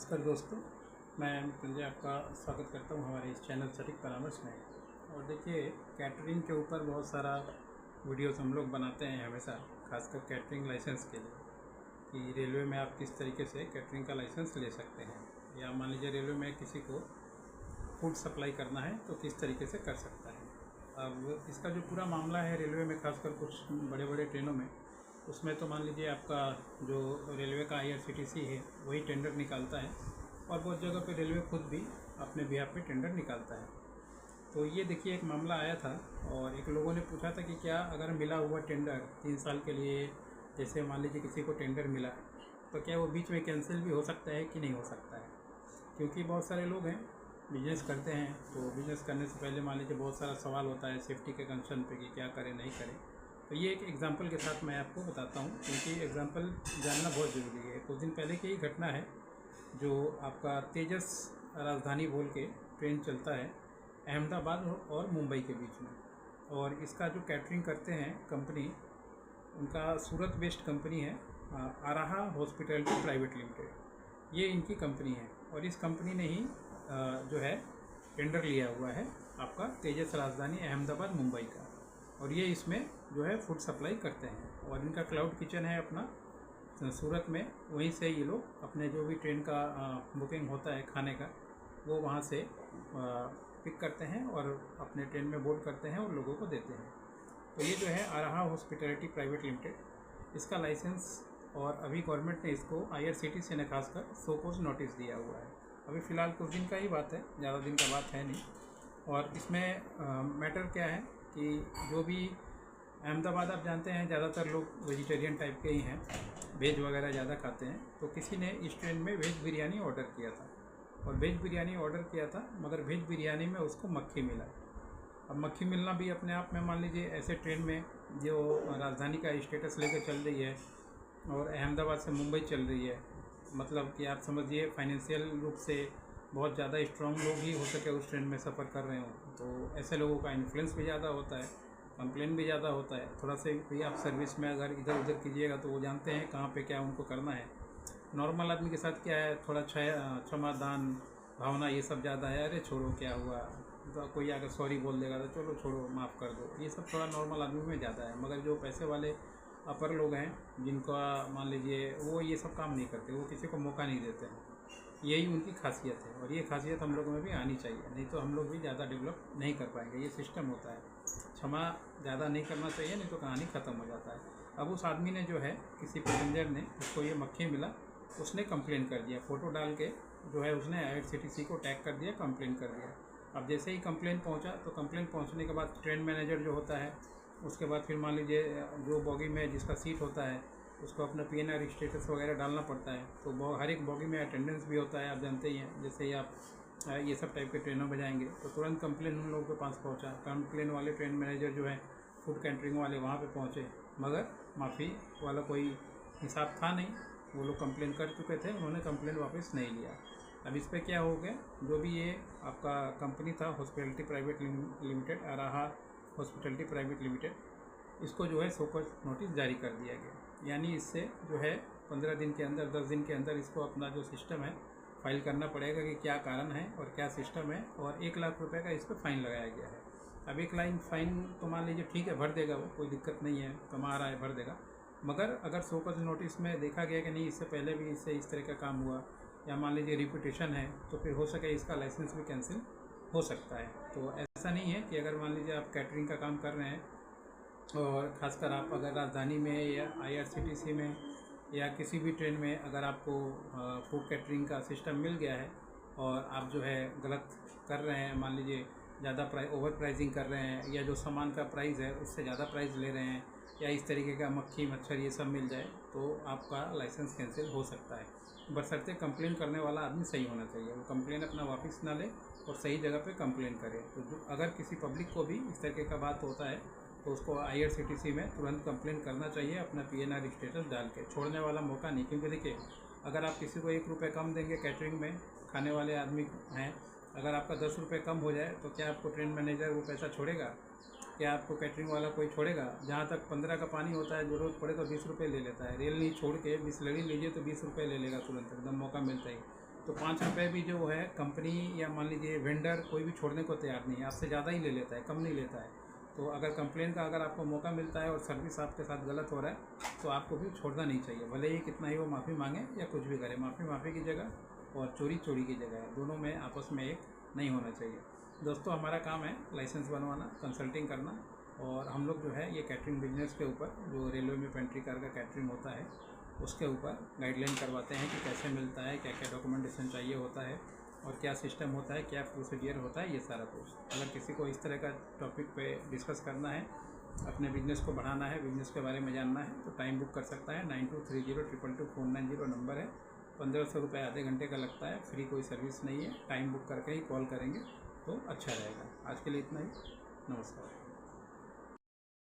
नमस्कार दोस्तों, मैं संजय आपका स्वागत करता हूं हमारे इस चैनल सटीक परामर्श में। और देखिए, कैटरिंग के ऊपर बहुत सारा वीडियोस हम लोग बनाते हैं हमेशा, खासकर कैटरिंग लाइसेंस के लिए कि रेलवे में आप किस तरीके से कैटरिंग का लाइसेंस ले सकते हैं, या मान लीजिए रेलवे में किसी को फूड सप्लाई करना है तो किस तरीके से कर सकता है। अब इसका जो पूरा मामला है रेलवे में, खासकर कुछ बड़े बड़े ट्रेनों में, उसमें तो मान लीजिए आपका जो रेलवे का IRCTC है वही टेंडर निकालता है, और बहुत जगह पे रेलवे खुद भी अपने बिहाफ पे टेंडर निकालता है। तो ये देखिए, एक मामला आया था और एक लोगों ने पूछा था कि क्या अगर मिला हुआ टेंडर 3 साल के लिए, जैसे मान लीजिए किसी को टेंडर मिला, तो क्या वो बीच में कैंसिल भी हो सकता है कि नहीं हो सकता है। क्योंकि बहुत सारे लोग हैं, बिजनेस करते हैं, तो बिजनेस करने से पहले मान लीजिए बहुत सारा सवाल होता है सेफ्टी के कंसर्न पे कि क्या करें नहीं करें। तो ये एक एग्जांपल के साथ मैं आपको बताता हूँ, क्योंकि एग्जांपल जानना बहुत ज़रूरी है। कुछ दिन पहले की ही घटना है, जो आपका तेजस राजधानी बोल के ट्रेन चलता है अहमदाबाद और मुंबई के बीच में, और इसका जो कैटरिंग करते हैं कंपनी, उनका सूरत बेस्ड कंपनी है, आराहा हॉस्पिटैलिटी प्राइवेट लिमिटेड, ये इनकी कंपनी है। और इस कंपनी ने ही जो है टेंडर लिया हुआ है आपका तेजस राजधानी अहमदाबाद मुंबई का, और ये इसमें जो है फूड सप्लाई करते हैं। और इनका क्लाउड किचन है अपना सूरत में, वहीं से ये लोग अपने जो भी ट्रेन का बुकिंग होता है खाने का, वो वहाँ से पिक करते हैं और अपने ट्रेन में बोर्ड करते हैं और लोगों को देते हैं। तो ये जो है आराहा हॉस्पिटैलिटी प्राइवेट लिमिटेड, इसका लाइसेंस, और अभी गवर्नमेंट ने इसको IRCTC ने खासकर सो कॉज नोटिस दिया हुआ है। अभी फ़िलहाल कुछ दिन का ही बात है, ज़्यादा दिन का बात है नहीं। और इसमें मैटर क्या है कि जो भी अहमदाबाद, आप जानते हैं ज़्यादातर लोग वेजिटेरियन टाइप के ही हैं, वेज वगैरह ज़्यादा खाते हैं। तो किसी ने इस ट्रेन में वेज बिरयानी ऑर्डर किया था, और वेज बिरयानी ऑर्डर किया था, मगर वेज बिरयानी में उसको मक्खी मिला। अब मक्खी मिलना भी अपने आप में, मान लीजिए ऐसे ट्रेन में जो राजधानी का स्टेटस लेकर चल रही है और अहमदाबाद से मुंबई चल रही है, मतलब कि आप समझिए फाइनेंशियल रूप से बहुत ज़्यादा स्ट्रॉन्ग लोग ही हो सके उस ट्रेन में सफ़र कर रहे हो, तो ऐसे लोगों का इन्फ्लुएंस भी ज़्यादा होता है, कंप्लेन भी ज़्यादा होता है। थोड़ा से भी आप सर्विस में अगर इधर उधर कीजिएगा तो वो जानते हैं कहाँ पे क्या उनको करना है। नॉर्मल आदमी के साथ क्या है, थोड़ा क्षमादान भावना ये सब ज़्यादा है, अरे छोड़ो क्या हुआ, तो कोई अगर सॉरी बोल देगा तो चलो छोड़ो माफ़ कर दो, ये सब थोड़ा नॉर्मल आदमी में ज़्यादा है। मगर जो पैसे वाले अपर लोग हैं, जिनका मान लीजिए वो ये सब काम नहीं करते, वो किसी को मौका नहीं देते हैं, यही उनकी खासियत है। और ये खासियत हम लोगों में भी आनी चाहिए, नहीं तो हम लोग भी ज़्यादा डेवलप नहीं कर पाएंगे। ये सिस्टम होता है, क्षमा ज़्यादा नहीं करना चाहिए, नहीं तो कहानी ख़त्म हो जाता है। अब उस आदमी ने जो है, किसी पैसेंजर ने, उसको ये मक्खी मिला, उसने कंप्लेन कर दिया, फ़ोटो डाल के जो है उसने IRCTC को टैग कर दिया, कंप्लेन कर दिया। अब जैसे ही कंप्लेन पहुंचा, तो कंप्लेन पहुंचने के बाद ट्रेन मैनेजर जो होता है, उसके बाद फिर मान लीजिए जो बॉगी में जिसका सीट होता है, उसको अपना PNR स्टेटस वगैरह डालना पड़ता है। तो हर एक बॉगी में अटेंडेंस भी होता है, आप जानते ही हैं। जैसे ही आप ये सब टाइप के ट्रेनों में जाएंगे तो तुरंत कंप्लेन उन लोगों के पास पहुंचा। कंप्लेन वाले ट्रेन मैनेजर जो है, फूड कैटरिंग वाले, वहाँ पे पहुँचे, मगर माफ़ी वाला कोई हिसाब था नहीं। वो लोग कंप्लेन कर चुके थे, उन्होंने कंप्लेन वापस नहीं लिया। अब इस पर क्या हो गया, जो भी ये आपका कंपनी था hospitality private limited, Araha hospitality private limited, इसको जो है सो कॉज नोटिस जारी कर दिया गया। यानी इससे जो है 15 दिन के अंदर, 10 दिन के अंदर इसको अपना जो सिस्टम है फाइल करना पड़ेगा कि क्या कारण है और क्या सिस्टम है, और 1 लाख रुपए का इस पर फ़ाइन लगाया गया है। अब 1 लाख फ़ाइन तो मान लीजिए ठीक है, भर देगा वो, कोई दिक्कत नहीं है, कमा रहा है, भर देगा। मगर अगर सो कॉज नोटिस में देखा गया कि नहीं, इससे पहले भी इससे इस तरह का काम हुआ, या मान लीजिए रिपीटेशन है, तो फिर हो सके इसका लाइसेंस भी कैंसिल हो सकता है। तो ऐसा नहीं है कि अगर मान लीजिए आप कैटरिंग का काम कर रहे हैं, और ख़ासकर आप अगर राजधानी में या IRCTC में या किसी भी ट्रेन में अगर आपको फूड कैटरिंग का सिस्टम मिल गया है, और आप जो है गलत कर रहे हैं, मान लीजिए ज़्यादा ओवर प्राइसिंग कर रहे हैं, या जो सामान का प्राइस है उससे ज़्यादा प्राइस ले रहे हैं, या इस तरीके का मक्खी मच्छर ये सब मिल जाए, तो आपका लाइसेंस कैंसिल हो सकता है। बशर्ते कंप्लेन करने वाला आदमी सही होना चाहिए, वो कंप्लेन अपना वापस ना ले और सही जगह पे कंप्लेन करे। तो जो अगर किसी पब्लिक को भी इस तरीके का बात होता है, तो उसको IRCTC में तुरंत कंप्लेन करना चाहिए, अपना PNR स्टेटस डाल के, छोड़ने वाला मौका नहीं। क्योंकि देखिए, अगर आप किसी को 1 रुपये कम देंगे, कैटरिंग में खाने वाले आदमी हैं, अगर आपका 10 रुपये कम हो जाए, तो क्या आपको ट्रेन मैनेजर वो पैसा छोड़ेगा? क्या आपको कैटरिंग वाला कोई छोड़ेगा? जहाँ तक 15 का पानी होता है, ज़रूरत पड़े तो 20 रुपये ले लेता है। रेल नहीं छोड़ के बिसलरी लीजिए तो 20 रुपये ले लेगा तुरंत, एकदम मौका मिलता ही। तो 5 रुपये भी जो है कंपनी या मान लीजिए वेंडर कोई भी छोड़ने को तैयार नहीं है, आपसे ज़्यादा ही ले लेता है, कम नहीं लेता है। तो अगर कंप्लेन का अगर आपको मौका मिलता है और सर्विस आपके साथ गलत हो रहा है तो आपको भी छोड़ना नहीं चाहिए, भले ही कितना ही वो माफ़ी मांगे या कुछ भी करे। माफ़ी की जगह और चोरी की जगह है, दोनों में आपस में एक नहीं होना चाहिए। दोस्तों, हमारा काम है लाइसेंस बनवाना, कंसल्टिंग करना, और हम लोग जो है ये कैटरिंग बिजनेस के ऊपर जो रेलवे में पेंट्री कार का कैटरिंग होता है उसके ऊपर गाइडलाइन करवाते हैं कि कैसे मिलता है, क्या क्या डॉक्यूमेंटेशन चाहिए होता है और क्या सिस्टम होता है, क्या प्रोसीडियर होता है, ये सारा कुछ। अगर किसी को इस तरह का टॉपिक पे डिस्कस करना है, अपने बिज़नेस को बढ़ाना है, बिज़नेस के बारे में जानना है, तो टाइम बुक कर सकता है। 9230222490 नंबर है। 1500 रुपये आधे घंटे का लगता है, फ्री कोई सर्विस नहीं है। टाइम बुक करके ही कॉल करेंगे तो अच्छा रहेगा। आज के लिए इतना ही, नमस्कार।